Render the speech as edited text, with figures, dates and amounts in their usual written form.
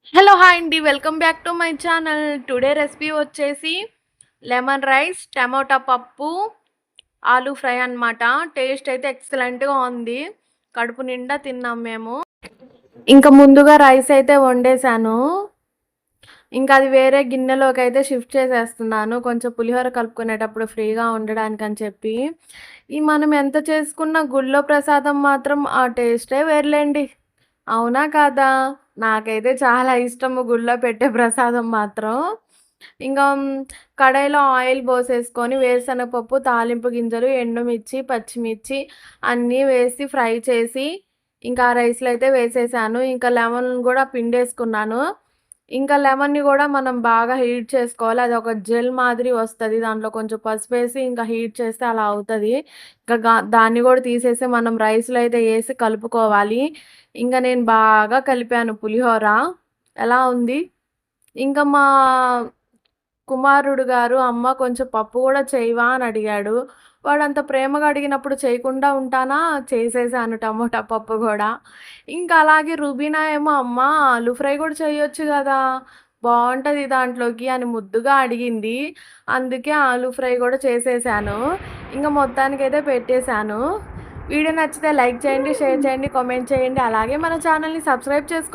Hello hi అండి. Welcome back to my channel. Today recipe వచ్చేసి lemon rice, tomato పప్పు, aloo fry అన్నమాట. Taste అయితే ఎక్సలెంట్‌గా ఉంది. కడుపు నిండా తిన్నాం మేము. ఇంకా ముందుగా రైస్ అయితే వండేసాను. ఇంకా అది వేరే గిన్నెలోకైతే షిఫ్ట్ చేసేస్తున్నాను. కొంచెం పులిహోర కలుపుకునేటప్పుడు ఫ్రీగా ఉండడానికని చెప్పి. మనం ఎంత చేసుకున్న గుళ్ళో ప్రసాదం మాత్రం ఆ టేస్టే వేరులెండి. అవునా కాదా? నాకైతే చాలా ఇష్టము గుళ్ళో పెట్టే ప్రసాదం మాత్రం. ఇంకా కడాయిలో ఆయిల్ పోసేసుకొని వేరుశనగపప్పు, తాలింపు గింజలు, ఎండుమిర్చి, పచ్చిమిర్చి అన్నీ వేసి ఫ్రై చేసి ఇంకా రైస్‌లో అయితే వేసేసాను. ఇంకా లెమన్ గూడా పిండేసుకున్నాను. ఇంకా లెమన్‌ని గూడా మనం బాగా హీట్ చేసుకోవాలి. అదొక జెల్ మాదిరి వస్తది. దాంట్లో కొంచెం పసుపేసి ఇంకా హీట్ చేస్తే అలా అవుతది. ఇంకా దాన్ని గూడా తీసేసి మనం రైస్‌లో అయితే ఏసి కలుపుకోవాలి. ఇంక నేను బాగా కలిపాను పులిహోర. ఎలా ఉంది? ఇంకా మా కుమారుడు గారు, "అమ్మ కొంచెం పప్పు గూడా చేయవా?" అని అడిగాడు. వాడంత ప్రేమగా అడిగినప్పుడు చేయకుండా ఉంటానా? చేసేసాను టమోటా పప్పు గూడా. ఇంకా అలాగే రుబీనా ఏమో, "అమ్మ ఆలూ ఫ్రై గూడా చేయొచ్చు గదా! బావుంటది దాంట్లోకి" అని ముద్దుగా అడిగింది. అందుకే ఆలూ ఫ్రై గూడా చేసేసాను. ఇంక మొత్తానికైతే పెట్టేసాను. వీడియో నచ్చితే లైక్ చేయండి, షేర్ చేయండి, కామెంట్ చేయండి. అలాగే మన ఛానల్‌ని సబ్స్క్రైబ్ చేసుకో